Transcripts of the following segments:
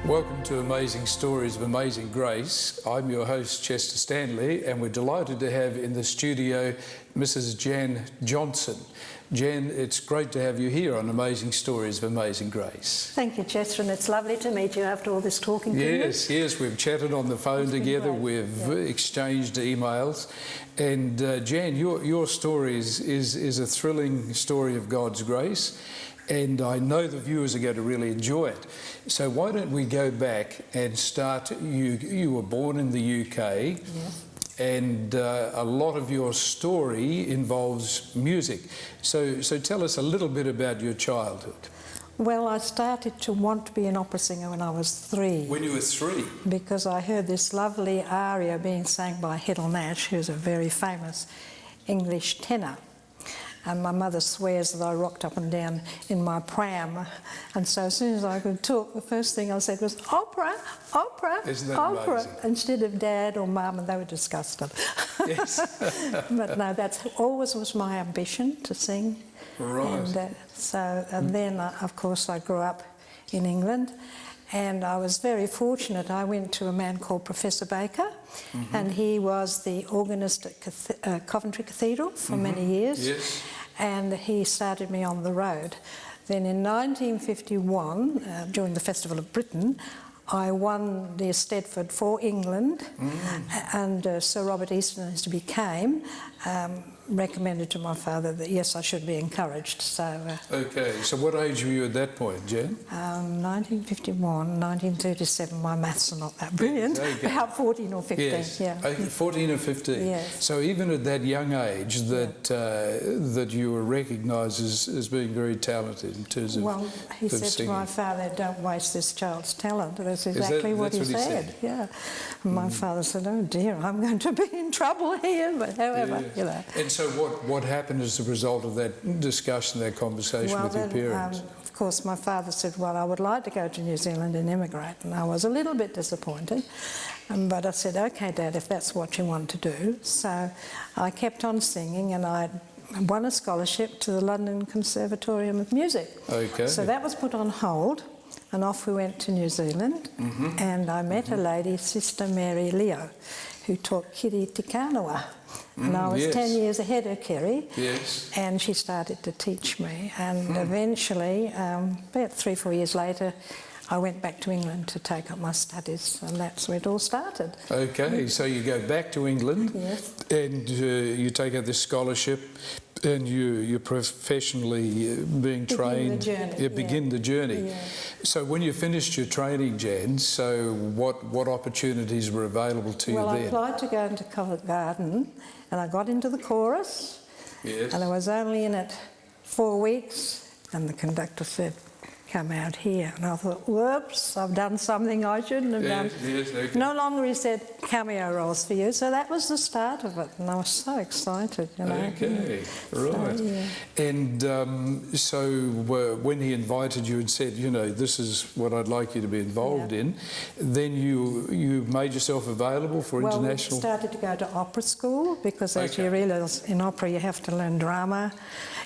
Welcome to Amazing Stories of Amazing Grace. I'm your host, Chester Stanley, and we're delighted to have in the studio Mrs. Jan Johnson. Jan, it's great to have you here on Amazing Stories of Amazing Grace. Thank you, Chester, and it's lovely to meet you after all this talking to you. Yes, we've chatted on the phone together, we've exchanged emails, and Jan, your story is a thrilling story of God's grace, and I know the viewers are going to really enjoy it. So why don't we go back and start, you were born in the UK, Yes. and a lot of your story involves music. So tell us a little bit about your childhood. Well, I started to want to be an opera singer when I was 3. When you were 3? Because I heard this lovely aria being sang by Heddle Nash, who's a very famous English tenor. And my mother swears that I rocked up and down in my pram. And so as soon as I could talk, the first thing I said was, opera, opera, Isn't that opera, amazing? instead of dad or mum, and they were disgusted. Yes. But no, that's always was my ambition, to sing. Right. And then, of course, I grew up in England, and I was very fortunate. I went to a man called Professor Baker, and he was the organist at Coventry Cathedral for many years. Yes. And he started me on the road. Then in 1951, during the Festival of Britain, I won the Eisteddfod for England, and Sir Robert Easton, as he became, recommended to my father that yes, I should be encouraged. So. Okay, so what age were you at that point, Jan? 1951, 1937. My maths are not that brilliant. Okay. About 14 or 15. Yes. Yeah. 14 or 15. Yes. So even at that young age, that you were recognised as being very talented in terms of. Well, he said singing. to my father, "Don't waste this child's talent." That's exactly what he said. Yeah. And my father said, "Oh dear, I'm going to be in trouble here." But however, Yes. you know. And so what happened as a result of that discussion, that conversation with your parents? Of course, my father said, "Well, I would like to go to New Zealand and emigrate," and I was a little bit disappointed. But I said, "Okay, Dad, if that's what you want to do." So I kept on singing, and I won a scholarship to the London Conservatorium of Music. Okay. So that was put on hold, and off we went to New Zealand, and I met a lady, Sister Mary Leo, who taught Kiri Te Kanawa. And I was 10 years ahead of Kerry, Yes. and she started to teach me. And eventually, about 3-4 years later, I went back to England to take up my studies, and that's where it all started. Okay, so you go back to England, Yes. and you take out this scholarship, and you're professionally being trained. Begin the journey. Yeah. So when you finished your training, Jan, so what opportunities were available to Well, you I then? applied to go into Covent Garden, and I got into the chorus, Yes. and I was only in it 4 weeks, and the conductor said, "Come out here." And I thought, whoops, I've done something I shouldn't have done. Yes, okay. No longer he said, "Cameo roles for you." So that was the start of it, and I was so excited, you know. Okay, right. So, yeah. And so when he invited you and said, you know, this is what I'd like you to be involved in, then you made yourself available for Well, international... we started to go to opera school because, as Okay. you realise, in opera you have to learn drama.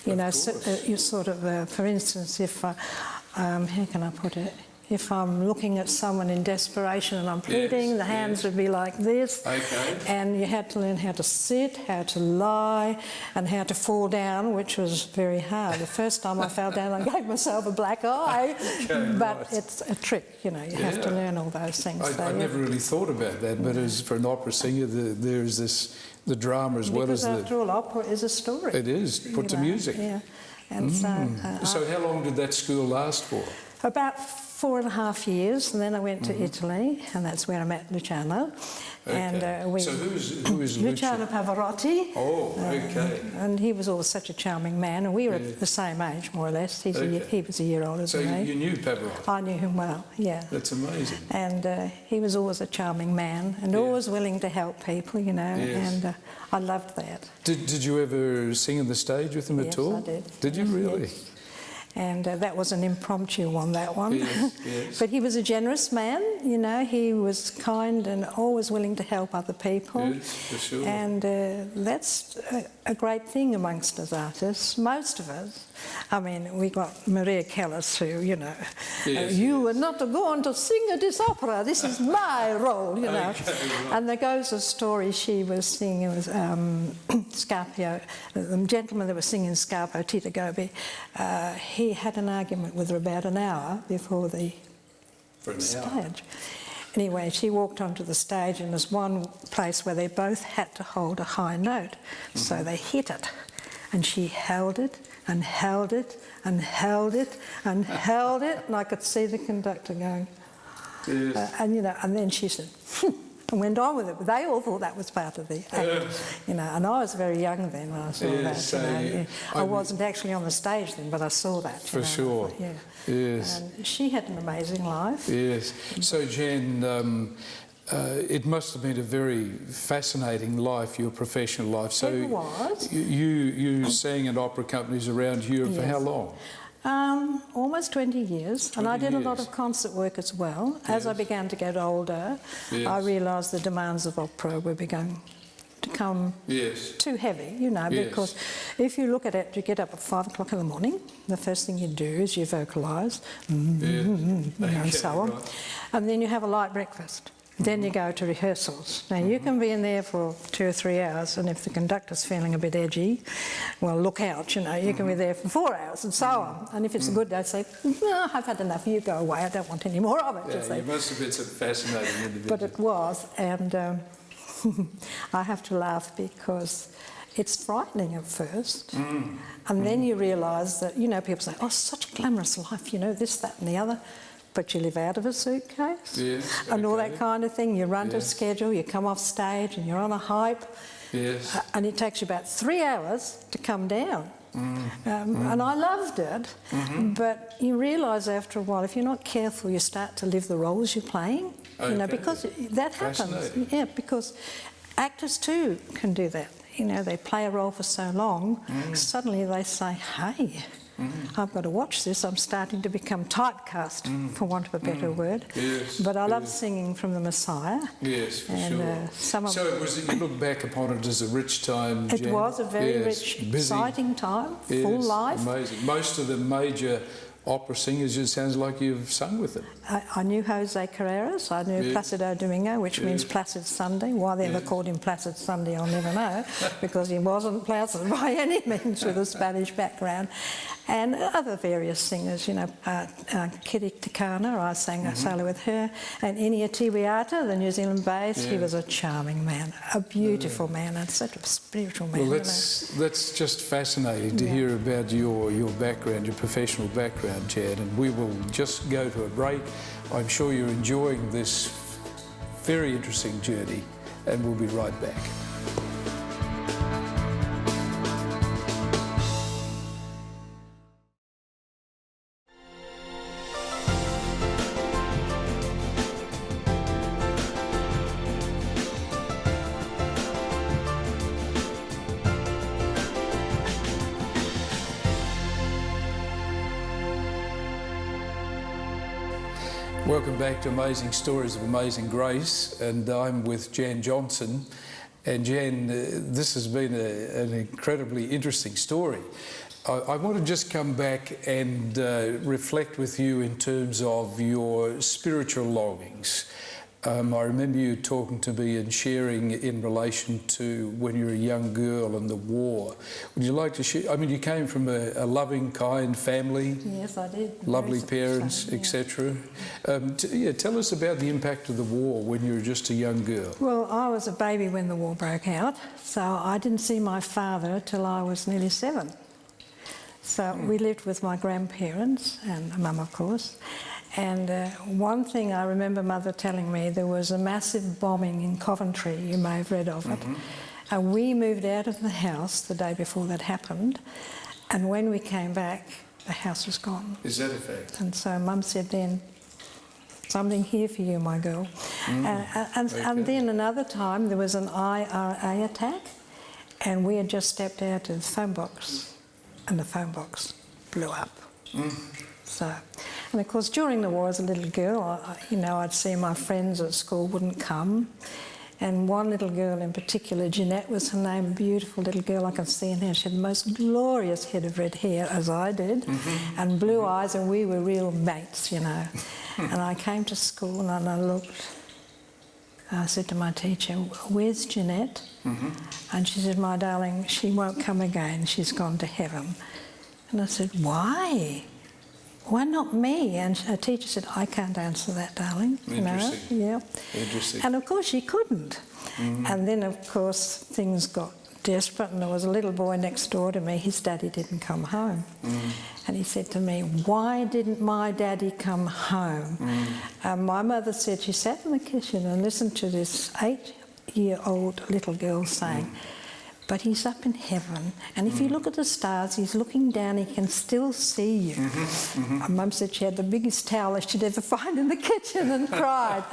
You know, so, you sort of, for instance, if, how can I put it? If I'm looking at someone in desperation and I'm pleading, the hands would be like this. Okay. And you had to learn how to sit, how to lie, and how to fall down, which was very hard. The first time I fell down, I gave myself a black eye. Okay, but right. it's a trick, you know, you have to learn all those things. I never really thought about that, but as for an opera singer, there is the drama as well as Because after all, opera is a story. It is, put to music. Yeah. And So how long did that school last for? about 4.5 years, and then I went to Italy, and that's where I met Luciano. Okay. And so who is Luciano Luciano? Pavarotti. Oh, okay. And he was always such a charming man, and we were the same age, more or less. He was a year older So than me. you knew Pavarotti? I knew him well, yeah. That's amazing. And he was always a charming man, and always willing to help people, you know, and I loved that. Did you ever sing on the stage with him at all? Yes, I did. Did you really? Yes. And that was an impromptu one, that one. Yes, yes. But he was a generous man, you know, he was kind and always willing to help other people. Yes, for sure. And that's a great thing amongst us artists. Most of us, I mean, we got Maria Callas who, you know, Yes, you are not going to sing this opera, this is my role, you know. Okay, right. And there goes a story, she was singing, it was Scarpio, the gentleman that was singing Scarpo, Tito Gobi, he had an argument with her about an hour before the For an hour. stage. Anyway, she walked onto the stage and there's one place where they both had to hold a high note. So they hit it. And she held it and held it and held it and held it. And I could see the conductor going, Yes. and you know, and then she said, and went on with it. But they all thought that was part of the act, you know. And I was very young then when I saw Yes, that. so You know. you- I wasn't actually on the stage then, but I saw that. For you know. sure. Yeah. Yes. And she had an amazing life. Yes. So, Jan, it must have been a very fascinating life, your professional life. So It was. You sang in opera companies around Europe for Yes. how long? Almost 20 years. 20 and I did a lot years. of concert work as well. As I Yes. began to get older, Yes. I realised the demands of opera were beginning to come Yes. too heavy, you know, Yes. because if you look at it, you get up at 5 o'clock in the morning, the first thing you do is you vocalise, you know, and so on. right. And then you have a light breakfast. Then you go to rehearsals. Now, you can be in there for 2 or 3 hours, and if the conductor's feeling a bit edgy, well, look out, you know, you can be there for 4 hours, and so on. And if it's a good day, say, no, I've had enough, you go away, I don't want any more of it. you Yeah, say. you must have been some fascinating individual. But it was, and I have to laugh because it's frightening at first. And then you realise that, you know, people say, oh, such a glamorous life, you know, this, that and the other. But you live out of a suitcase Yes, and all okay. that kind of thing. You run to a Yes. schedule, you come off stage and you're on a hype. Yes. And it takes you about 3 hours to come down. And I loved it, but you realise after a while, if you're not careful, you start to live the roles you're playing. You know, Okay. because that happens. Fascinating. Yeah, because actors too can do that. You know, they play a role for so long, suddenly they say, hey, I've got to watch this. I'm starting to become typecast, for want of a better word. Yes, But I love yes. singing from the Messiah. Yes, for And, sure. some of- So it was, you look back upon it as a rich time, It Jan? was a very Yes, rich, busy. exciting time, Yes, full life. Amazing. Most of the major opera singers, it sounds like you've sung with them. I knew Jose Carreras, I knew Yes. Placido Domingo, which means Yes. Placid Sunday. Why they ever Yes. called him Placid Sunday, I'll never know, because he wasn't placid by any means with a Spanish background. And other various singers, you know, Kitty Takana, I sang a solo with her, and Inia Tiwiata, the New Zealand bass, he Yes. was a charming man, a beautiful man, and such a spiritual man. Well, you know. that's just fascinating to hear about your background, your professional background, Chad. And we will just go to a break. I'm sure you're enjoying this very interesting journey, and we'll be right back. Welcome back to Amazing Stories of Amazing Grace, and I'm with Jan Johnson. And Jan, this has been an incredibly interesting story. I want to just come back and reflect with you in terms of your spiritual longings. I remember you talking to me and sharing in relation to when you were a young girl and the war. Would you like to share? I mean, you came from a loving, kind family. Yes, I did. Lovely Very parents, so, yeah. etc. Tell us about the impact of the war when you were just a young girl. Well, I was a baby when the war broke out, so I didn't see my father till I was nearly 7. So we lived with my grandparents and mum, of course. And one thing I remember Mother telling me, there was a massive bombing in Coventry, you may have read of it. And we moved out of the house the day before that happened. And when we came back, the house was gone. Is that a fact? And so Mum said then, something here for you, my girl. And then another time there was an IRA attack, and we had just stepped out of the phone box, and the phone box blew up. So, and of course, during the war as a little girl, I'd see my friends at school wouldn't come. And one little girl in particular, Jeanette was her name, a beautiful little girl, I can see her. She had the most glorious head of red hair, as I did, and blue eyes, and we were real mates, And I came to school and I looked. I said to my teacher, "Where's Jeanette?" And she said, "My darling, she won't come again. She's gone to heaven." And I said, "Why? Why not me?" And her teacher said, "I can't answer that, darling." Interesting. Yeah. Interesting. And of course she couldn't. And then of course things got desperate, and there was a little boy next door to me. His daddy didn't come home. And he said to me, "Why didn't my daddy come home?" And my mother said she sat in the kitchen and listened to this 8-year-old little girl saying, "But he's up in heaven, and if you look at the stars, he's looking down, he can still see you." My mum said she had the biggest towel she'd ever find in the kitchen and cried.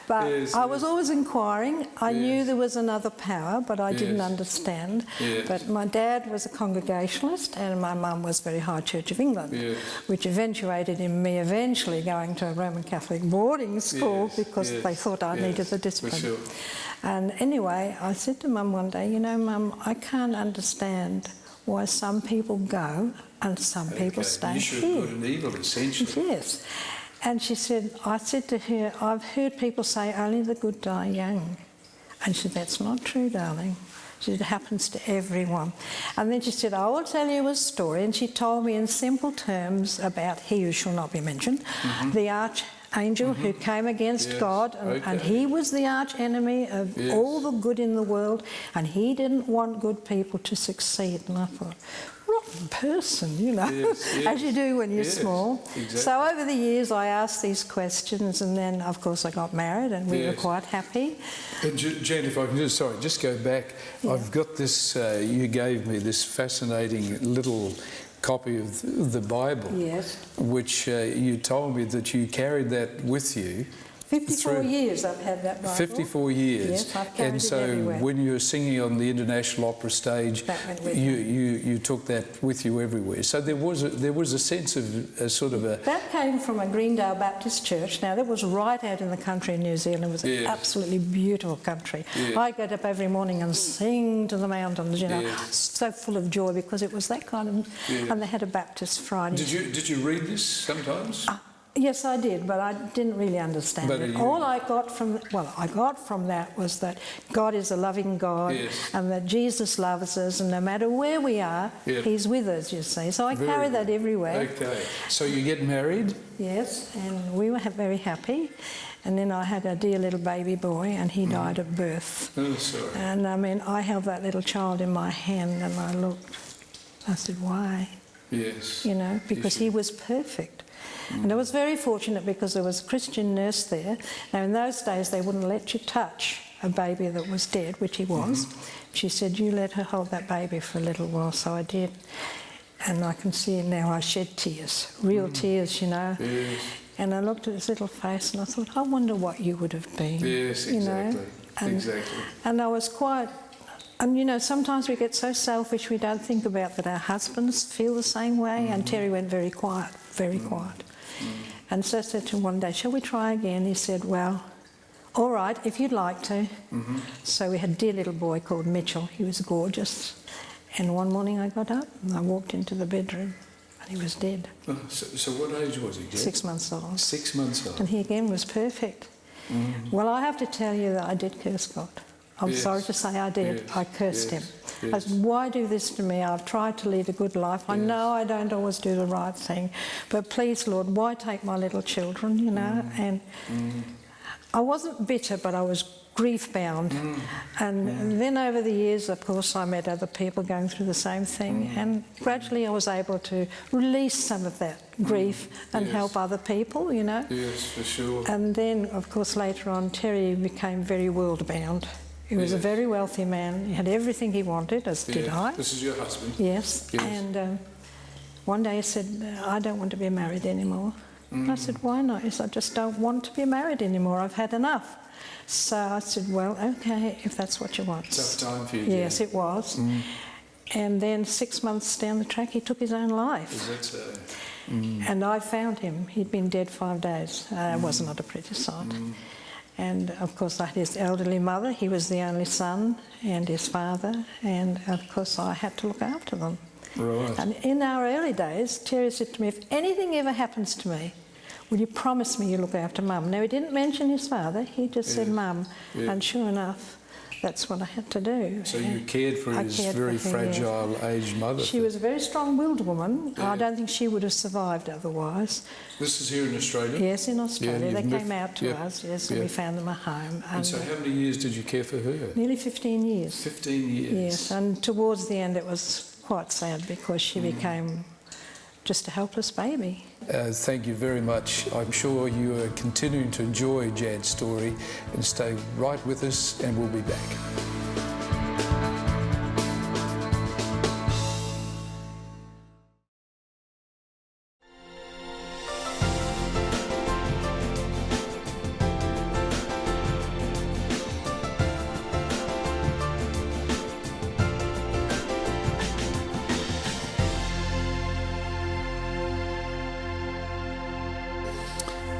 But Yes, I was always inquiring. I knew there was another power, but I didn't Yes. understand. Yes. But my dad was a Congregationalist, and my mum was very High Church of England, Yes. which eventuated in me eventually going to a Roman Catholic boarding school Yes, because yes, they thought I needed the for discipline. sure. And anyway, I said to Mum one day, "Mum, I can't understand why some people go and some people stay You should here." good and evil, essentially. Yes. And she said, I said to her, "I've heard people say only the good die young." And she said, "That's not true, darling." She said, "It happens to everyone." And then she said, "I will tell you a story." And she told me in simple terms about he who shall not be mentioned, the archangel who came against God, and he was the arch enemy of all the good in the world, and he didn't want good people to succeed. And I thought, rotten person, as you do when you're small. Exactly. So over the years I asked these questions, and then of course I got married, and we were quite happy. And Jan, if I can just go back. I've got this, you gave me this fascinating little copy of the Bible, Yes. which you told me that you carried that with you. 54 years I've had that Bible. 54 years. Yes, I've carried and it so everywhere. when you were singing on the International Opera stage, That went with you took that with you everywhere. So there was a sense of a sort of a... That came from a Greendale Baptist church. Now, that was right out in the country in New Zealand. It was an absolutely beautiful country. I get up every morning and sing to the mountains, so full of joy, because it was that kind of... And they had a Baptist Friday. Did you read this sometimes? Yes, I did, but I didn't really understand it. All I got from that was that God is a loving God, and that Jesus loves us, and no matter where we are, He's with us, you see. So I carry that everywhere. Okay. So you get married? Yes, and we were very happy. And then I had a dear little baby boy, and he died at birth. Oh, sorry. And I held that little child in my hand, and I looked. I said, "Why?" Yes. Because he was perfect. And I was very fortunate because there was a Christian nurse there. Now, in those days, they wouldn't let you touch a baby that was dead, which he was. She said, "You let her hold that baby for a little while." So I did. And I can see now I shed tears, real tears, Yes. And I looked at his little face and I thought, I wonder what you would have been. Yes, exactly. Exactly. And I was quite... And, sometimes we get so selfish we don't think about that our husbands feel the same way. And Terry went very quiet, very quiet. And so I said to him one day, "Shall we try again?" He said, "Well, all right, if you'd like to." So we had a dear little boy called Mitchell. He was gorgeous. And one morning I got up and I walked into the bedroom and he was dead. So what age was he, Jen? 6 months old. 6 months old. And he again was perfect. Well, I have to tell you that I did curse God. I'm sorry to say I did. I cursed him. I said, "Why do this to me? I've tried to lead a good life. I know I don't always do the right thing. But please, Lord, why take my little children, And I wasn't bitter, but I was grief-bound. And then over the years, of course, I met other people going through the same thing. And gradually I was able to release some of that grief and help other people, Yes, for sure. And then, of course, later on, Terry became very world-bound. He was a very wealthy man. He had everything he wanted, as did I. This is your husband? Yes. And one day he said, "I don't want to be married anymore." And I said, "Why not?" He said, "I just don't want to be married anymore. I've had enough." So I said, "Well, okay, if that's what you want." Tough time for you, Yes, it was. And then 6 months down the track, he took his own life. Is that so? And I found him. He'd been dead 5 days. It was not a pretty sight. And of course I had his elderly mother. He was the only son, and his father, and of course I had to look after them. Right. And in our early days, Terry said to me, if anything ever happens to me, will you promise me you'll look after Mum? Now, he didn't mention his father, he just said Mum, and sure enough, that's what I had to do. So you cared for his very fragile, aged mother? She was a very strong-willed woman. I don't think she would have survived otherwise. This is here in Australia? Yes, in Australia. Yeah, they came out to us, yes, and we found them a home. And so how many years did you care for her? Nearly 15 years. 15 years? Yes, and towards the end it was quite sad because she became just a helpless baby. Thank you very much. I'm sure you are continuing to enjoy Jan's story, and stay right with us and we'll be back.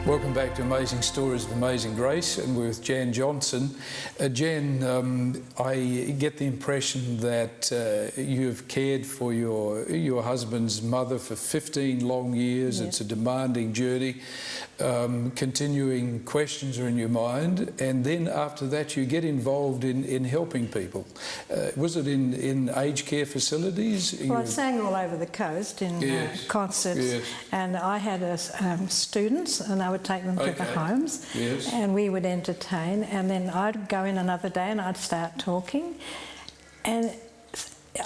Welcome back to Amazing Stories of Amazing Grace, and we're with Jan Johnson. Jan, I get the impression that you've cared for your husband's mother for 15 long years. Yes. It's a demanding journey. Continuing questions are in your mind, and then after that you get involved in helping people. Was it in aged care facilities? Well, I sang all over the coast in concerts, and I had students, and I would take them to the homes, and we would entertain, and then I'd go in another day and I'd start talking, and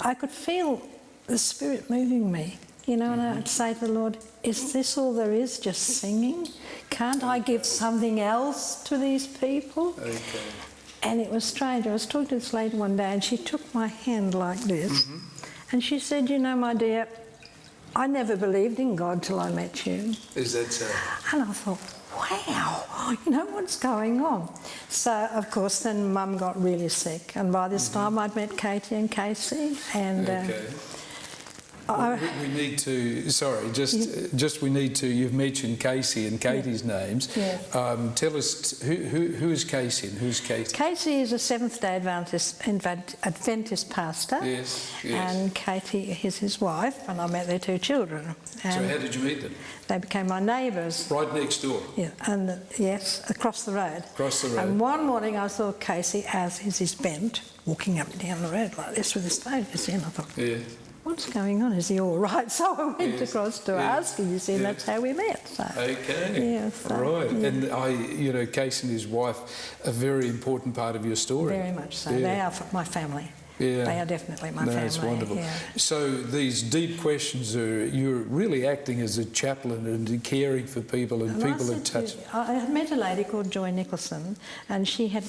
I could feel the Spirit moving me, you know, and I'd say to the Lord, is this all there is, just singing? Can't I give something else to these people? Okay. And it was strange. I was talking to this lady one day, and she took my hand like this, and she said, you know, my dear, I never believed in God till I met you. Is that so? And I thought, wow, you know, what's going on? So, of course, then Mum got really sick, and by this time I'd met Katie and Casey, and... we need to, sorry, we need to, you've mentioned Casey and Katie's names. Yeah. Tell us, who is Casey and who's Katie? Casey is a Seventh-day Adventist pastor. Yes. And Katie is his wife, and I met their 2 children. So how did you meet them? They became my neighbours. Right next door? Yeah, and yes, across the road. Across the road. And one morning I saw Casey, as is bent, walking up and down the road like this with his focus in. I thought, what's going on? Is he all right? So I went across to ask him, you see, and that's how we met. So. Okay. Yeah, so, right. Yeah. And you know, Casey and his wife, a very important part of your story. Very much so. They are my family. Yeah. They are definitely my family. That's wonderful. Yeah. So these deep questions are, you're really acting as a chaplain and caring for people, and people are touched. I had met a lady called Joy Nicholson, and she had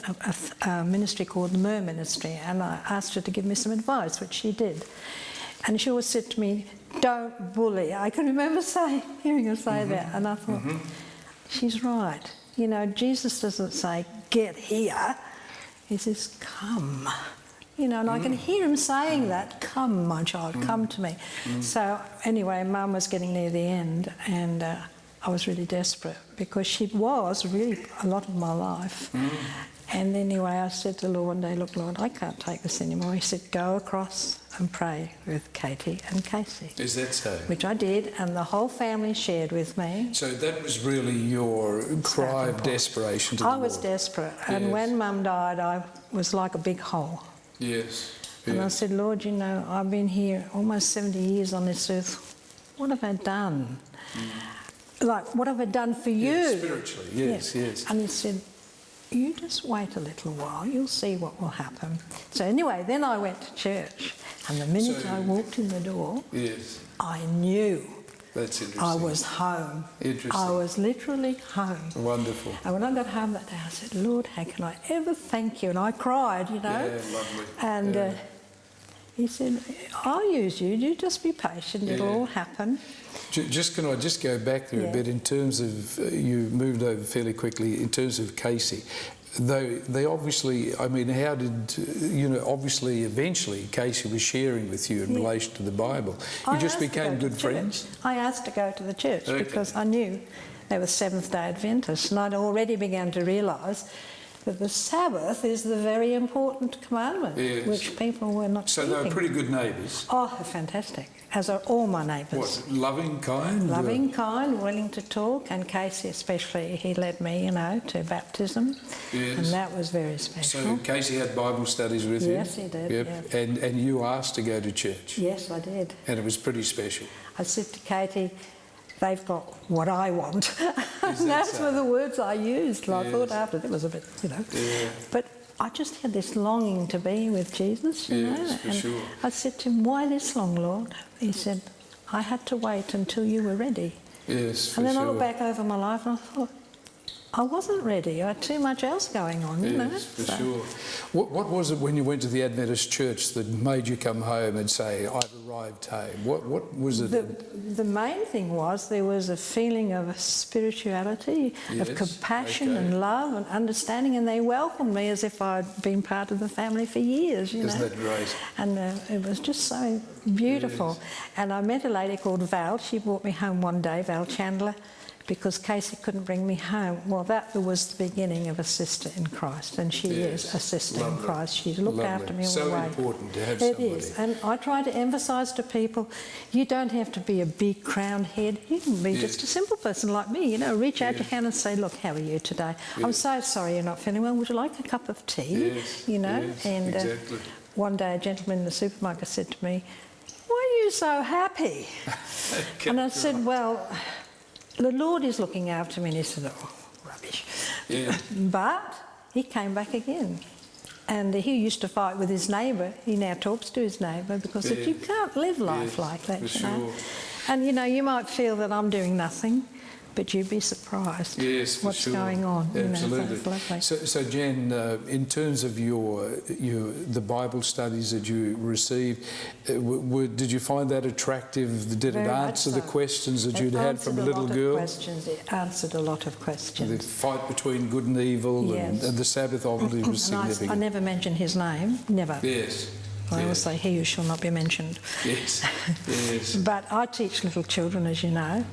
a ministry called the Mer Ministry, and I asked her to give me some advice, which she did. And she always said to me, don't bully. I can remember hearing her say that, and I thought, she's right. You know, Jesus doesn't say, get here. He says, come. You know, and I can hear him saying that, come, my child, come to me. So anyway, Mum was getting near the end, and I was really desperate because she was really a lot of my life. And anyway, I said to the Lord one day, look, Lord, I can't take this anymore. He said, go across and pray with Katie and Casey. Is that so? Which I did, and the whole family shared with me. So that was really your cry of desperation to the Lord. I was desperate, and when Mum died, I was like a big hole. Yes. And I said, Lord, you know, I've been here almost 70 years on this earth. What have I done? Like, what have I done for you? Spiritually, yes. And he said, you just wait a little while, you'll see what will happen. So anyway, then I went to church, and the minute I walked in the door, I knew That's interesting. I was home. Interesting. I was literally home. Wonderful. And when I got home that day, I said, Lord, how can I ever thank you? And I cried, you know. Yeah, lovely. And he said, I'll use you. You just be patient. It'll all happen. Can I just go back there a bit in terms of, you moved over fairly quickly, in terms of Casey. they obviously, I mean, how did, obviously eventually Casey was sharing with you in relation to the Bible. You just became good friends? I asked to go to the church Okay. because I knew they were Seventh-day Adventists, and I'd already begun to realise that the Sabbath is the very important commandment, Yes. which people were not So keeping. they were pretty good neighbours. Oh, fantastic, as are all my neighbours. What, loving, kind? Loving, kind, willing to talk, and Casey especially, he led me, to baptism, Yes. and that was very special. So Casey had Bible studies with you? Yes, he did, Yep. yeah. And you asked to go to church? Yes, I did. And it was pretty special? I said to Katie, they've got what I want. that And those so? were the words I used. And I thought Yes. after that was a bit, Yeah. But I just had this longing to be with Jesus, Yes, for and sure. I said to him, why this long, Lord? He said, I had to wait until you were ready. Yes, for And then sure. I looked back over my life and I thought, I wasn't ready. I had too much else going on, Yes, for So- sure. What was it when you went to the Adventist church that made you come home and say, I've arrived home? What was it? The main thing was there was a feeling of spirituality, Yes, of compassion okay. and love and understanding, and they welcomed me as if I'd been part of the family for years, Isn't that great? And it was just so beautiful. Yes. And I met a lady called Val. She brought me home one day, Val Chandler, because Casey couldn't bring me home. Well, that was the beginning of a sister in Christ, and she Yes, is a sister in lovely, Christ. She looked lovely. after me all So the way. important to have It somebody. is, and I try to emphasise to people, you don't have to be a big crowned head. You can be just a simple person like me. Reach out your hand and say, "Look, how are you today? I'm so sorry you're not feeling well. Would you like a cup of tea?" Yes, yes, and exactly. one day a gentleman in the supermarket said to me, "Why are you so happy?" And I said, "Well, the Lord is looking after me." And he said, "Oh, rubbish." Yeah. But he came back again. And he used to fight with his neighbour. He now talks to his neighbour because Yeah. you can't live life Yes, like that, for you know. sure. And, you might feel that I'm doing nothing, but you'd be surprised Yes, for what's sure. going on. Absolutely. So it's lovely. So Jan, in terms of the Bible studies that you received, did you find that attractive? Did Very it much answer the so. questions that It you'd had from a answered little lot of girl? questions. It answered a lot of The questions. fight between good and evil, Yes. and the Sabbath obviously was And I significant. never mentioned his name, never. Yes. I always yes. say he who shall not be mentioned. Yes. Yes. But I teach little children, as you know,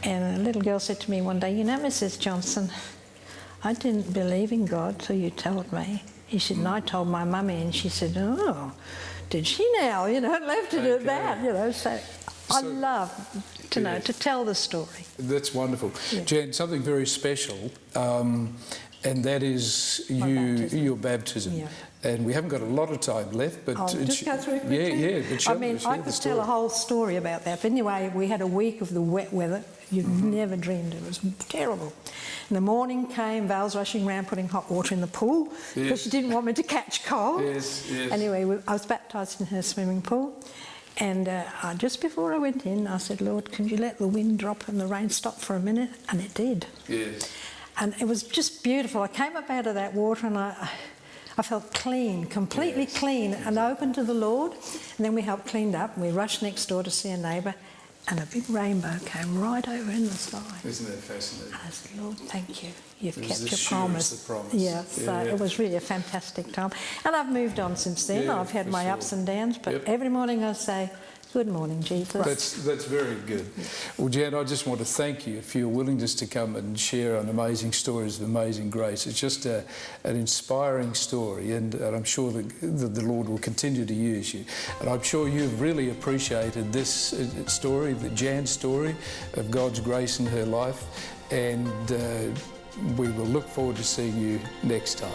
and a little girl said to me one day, Mrs. Johnson, I didn't believe in God till you told me. He said, and I told my mummy, and she said, oh, did she now? Left it at that, So I love to know, Yes. to tell the story. That's wonderful. Yeah. Jan, something very special, and that is baptism. your baptism. Yeah. And we haven't got a lot of time left, but I'll just go through quickly. but share I the could story. tell a whole story about that. But anyway, we had a week of the wet weather. You'd never dreamed it was terrible. And the morning came, Val's rushing around putting hot water in the pool because Yes. she didn't want me to catch cold. Yes, yes. Anyway, I was baptised in her swimming pool. And just before I went in, I said, Lord, can you let the wind drop and the rain stop for a minute? And it did. Yes. And it was just beautiful. I came up out of that water and I felt clean, completely Yes. clean and open to the Lord. And then we helped cleaned up and we rushed next door to see a neighbour and a big rainbow came right over in the sky. Isn't that fascinating? And I said, Lord, thank you. You've It was kept the your assurance, promise. the promise. Yeah, so Yeah. it was really a fantastic time. And I've moved on since then. Yeah, I've had for my sure. ups and downs, but Yep. every morning I say, good morning, Jesus. That's very good. Well, Jan, I just want to thank you for your willingness to come and share on amazing stories of amazing grace. It's just an inspiring story, and I'm sure that the Lord will continue to use you. And I'm sure you've really appreciated this story, the Jan's story of God's grace in her life, and we will look forward to seeing you next time.